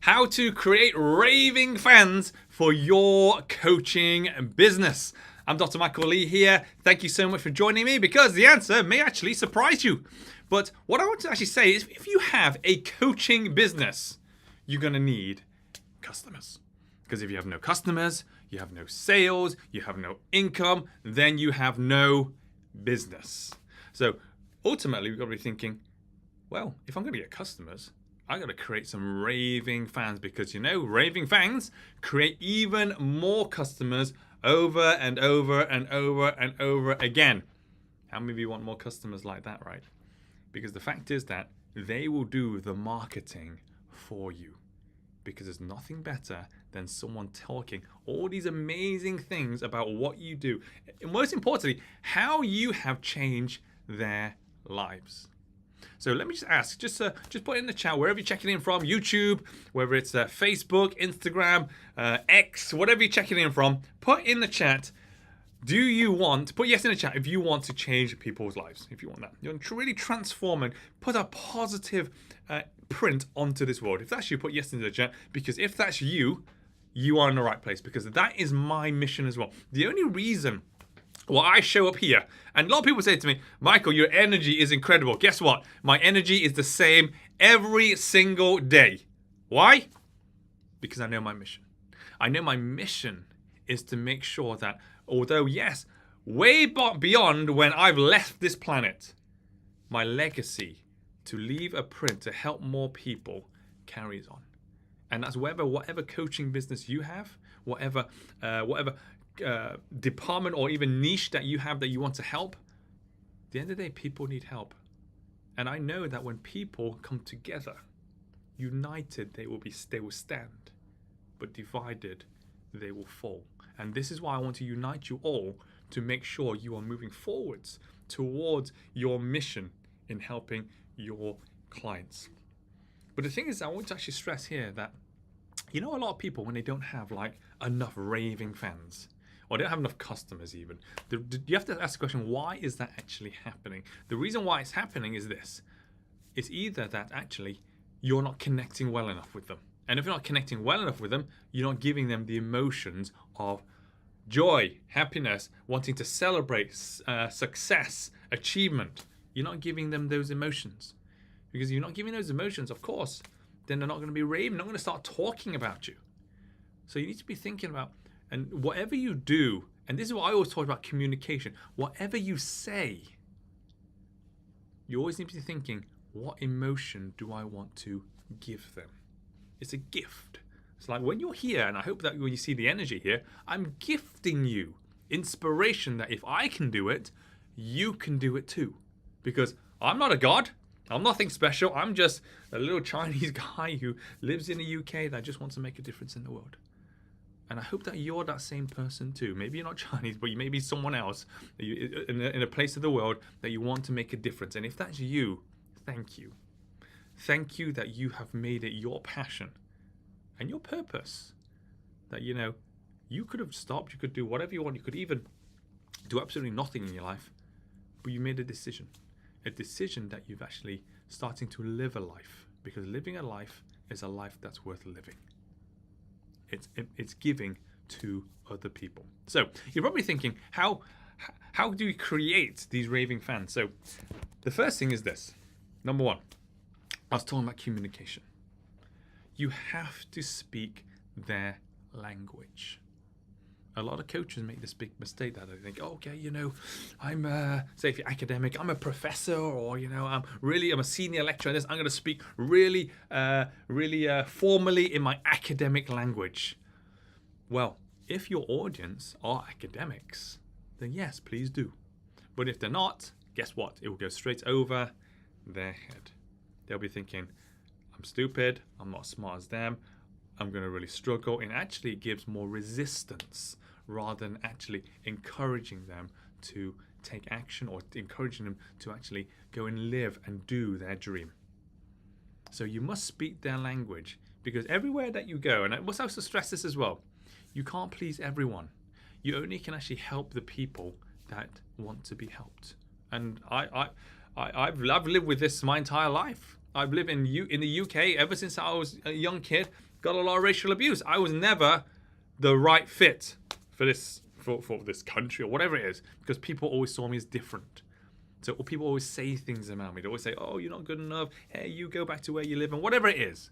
how to create raving fans for your coaching business. I'm Dr. Michael Lee here. Thank you so much for joining me because the answer may actually surprise you. But what I want to actually say is if you have a coaching business, you're going to need customers. Because if you have no customers, you have no sales, you have no income, then you have no business. So ultimately, we've got to be thinking, well, if I'm going to get customers, I got to create some raving fans because, raving fans create even more customers over and over and over and over again. How many of you want more customers like that, right? Because the fact is that they will do the marketing for you. Because there's nothing better than someone talking all these amazing things about what you do. And most importantly, how you have changed their lives. So let me just ask, just put it in the chat, wherever you're checking in from, YouTube, whether it's Facebook, Instagram, X, whatever you're checking in from, put in the chat, put yes in the chat if you want to change people's lives, if you want that. You want to really transform and put a positive print onto this world. If that's you, put yes in the chat, because if that's you, you are in the right place, because that is my mission as well. The only reason why I show up here, and a lot of people say to me, Michael, your energy is incredible. Guess what? My energy is the same every single day. Why? Because I know my mission. I know my mission is to make sure that, although yes, way beyond when I've left this planet, my legacy to leave a print to help more people carries on. And that's whatever coaching business you have, whatever department or even niche that you have that you want to help, at the end of the day, people need help. And I know that when people come together, united, they will stand, but divided, they will fall. And this is why I want to unite you all to make sure you are moving forwards towards your mission in helping your clients. But the thing is, I want to actually stress here that, a lot of people, when they don't have enough raving fans, or they don't have enough customers even, you have to ask the question, why is that actually happening? The reason why it's happening is this. It's either that actually you're not connecting well enough with them. And if you're not connecting well enough with them, you're not giving them the emotions of joy, happiness, wanting to celebrate success, achievement. You're not giving them those emotions. Because if you're not giving those emotions, of course, then they're not going to be raving, not going to start talking about you. So you need to be thinking about, and whatever you do, and this is what I always talk about, communication. Whatever you say, you always need to be thinking, what emotion do I want to give them? It's a gift. It's like when you're here, and I hope that when you see the energy here, I'm gifting you inspiration that if I can do it, you can do it too. Because I'm not a god. I'm nothing special. I'm just a little Chinese guy who lives in the UK that just wants to make a difference in the world. And I hope that you're that same person too. Maybe you're not Chinese, but you may be someone else in a place of the world that you want to make a difference. And if that's you, thank you. Thank you that you have made it your passion and your purpose. That, you could have stopped. You could do whatever you want. You could even do absolutely nothing in your life. But you made a decision. A decision that you've actually starting to live a life. Because living a life is a life that's worth living. It's giving to other people. So you're probably thinking, how do we create these raving fans? So the first thing is this. Number one, I was talking about communication. You have to speak their language. A lot of coaches make this big mistake that they think, I'm say if you're academic, I'm a professor, or I'm a senior lecturer in this. I'm going to speak really formally in my academic language. Well, if your audience are academics, then yes, please do. But if they're not, guess what? It will go straight over their head. They'll be thinking, I'm stupid, I'm not as smart as them, I'm going to really struggle. And actually it gives more resistance rather than actually encouraging them to take action or encouraging them to actually go and live and do their dream. So you must speak their language, because everywhere that you go, and I must also stress this as well, you can't please everyone. You only can actually help the people that want to be helped. And I've lived with this my entire life. I've lived in the UK ever since I was a young kid. Got a lot of racial abuse. I was never the right fit for this country or whatever it is, because people always saw me as different. So people always say things about me. They always say, "Oh, you're not good enough. Hey, you go back to where you live," and whatever it is.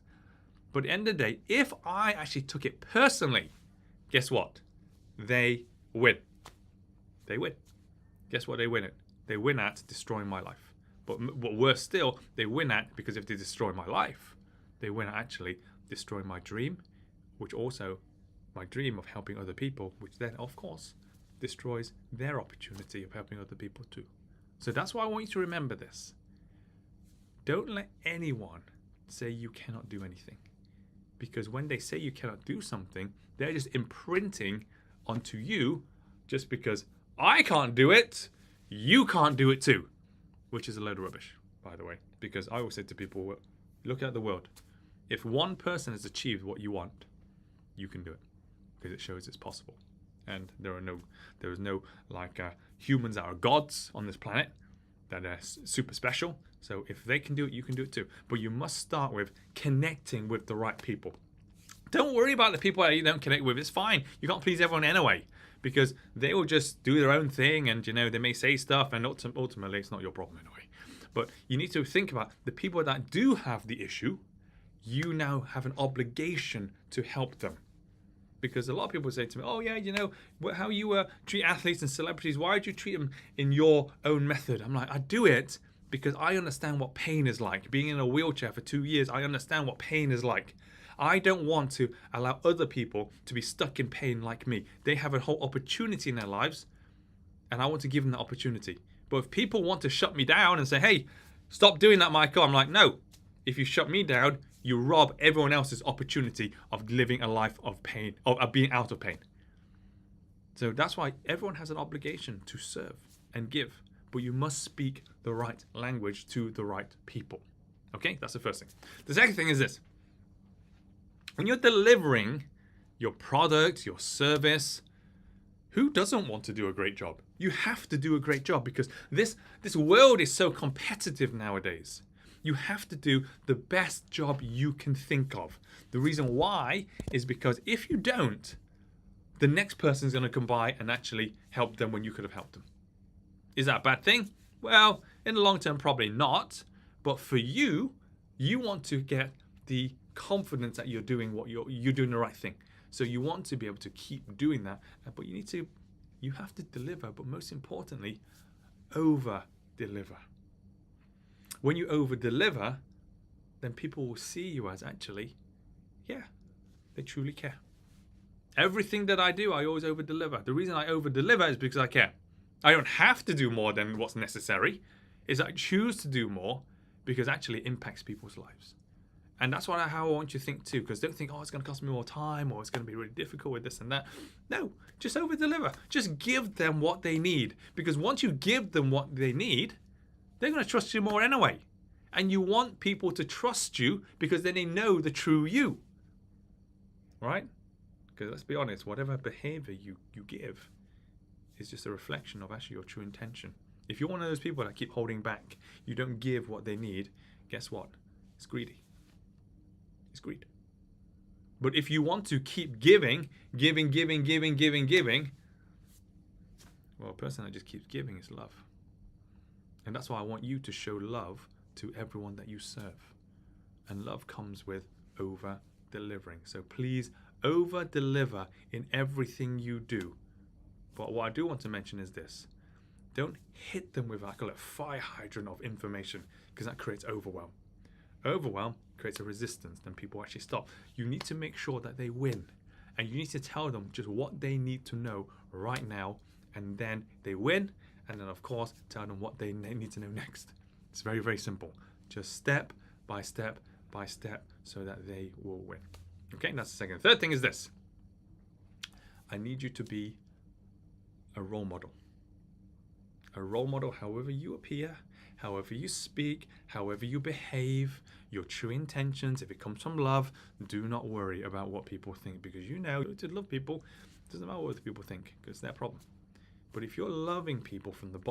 But at the end of the day, if I actually took it personally, guess what? They win. They win. Guess what they win at? They win at destroying my life. But worse still, they win at, because if they destroy my life, they win at actually destroying my dream, which also my dream of helping other people, which then, of course, destroys their opportunity of helping other people too. So that's why I want you to remember this. Don't let anyone say you cannot do anything. Because when they say you cannot do something, they're just imprinting onto you, just because I can't do it, you can't do it too. Which is a load of rubbish, by the way. Because I always say to people, look at the world. If one person has achieved what you want, you can do it. Because it shows it's possible. And there is no like humans that are gods on this planet, that are super special. So if they can do it, you can do it too. But you must start with connecting with the right people. Don't worry about the people that you don't connect with. It's fine. You can't please everyone anyway, because they will just do their own thing, and they may say stuff, and ultimately it's not your problem anyway. But you need to think about the people that do have the issue. You now have an obligation to help them. Because a lot of people say to me, "Oh yeah, how you treat athletes and celebrities, why do you treat them in your own method?" I'm like, I do it because I understand what pain is like. Being in a wheelchair for 2 years, I understand what pain is like. I don't want to allow other people to be stuck in pain like me. They have a whole opportunity in their lives, and I want to give them that opportunity. But if people want to shut me down and say, "Hey, stop doing that, Michael," I'm like, no. If you shut me down, you rob everyone else's opportunity of living a life of pain, of being out of pain. So that's why everyone has an obligation to serve and give, but you must speak the right language to the right people. Okay, that's the first thing. The second thing is this. When you're delivering your product, your service, who doesn't want to do a great job? You have to do a great job, because this world is so competitive nowadays. You have to do the best job you can think of. The reason why is because if you don't, the next person is going to come by and actually help them when you could have helped them. Is that a bad thing? Well, in the long term, probably not. But for you, you want to get the confidence that you're doing you're doing the right thing. So you want to be able to keep doing that, but you have to deliver, but most importantly, over deliver. When you over deliver, then people will see you as actually, yeah, they truly care. Everything that I do, I always over deliver. The reason I over deliver is because I care. I don't have to do more than what's necessary. Is I choose to do more because actually it impacts people's lives. And that's how I want you to think too, because don't think, "Oh, it's going to cost me more time," or "It's going to be really difficult with this and that." No, just over deliver. Just give them what they need, because once you give them what they need, they're going to trust you more anyway. And you want people to trust you because then they know the true you. Right? Because let's be honest, whatever behavior you give is just a reflection of actually your true intention. If you're one of those people that keep holding back, you don't give what they need, guess what? It's greedy. It's greed. But if you want to keep giving, well, a person that just keeps giving is love. And that's why I want you to show love to everyone that you serve. And love comes with over delivering. So please over deliver in everything you do. But what I do want to mention is this. Don't hit them with, I call it, a fire hydrant of information, because that creates overwhelm. Overwhelm creates a resistance, then people actually stop. You need to make sure that they win, and you need to tell them just what they need to know right now, and then they win, and then of course tell them what they need to know next. It's very, very simple. Just step by step by step so that they will win. Okay, that's the second. Third thing is this. I need you to be a role model. A role model, however you appear, however you speak, however you behave, your true intentions. If it comes from love, do not worry about what people think, because you know to love people, it doesn't matter what other people think, because it's their problem. But if you're loving people from the bottom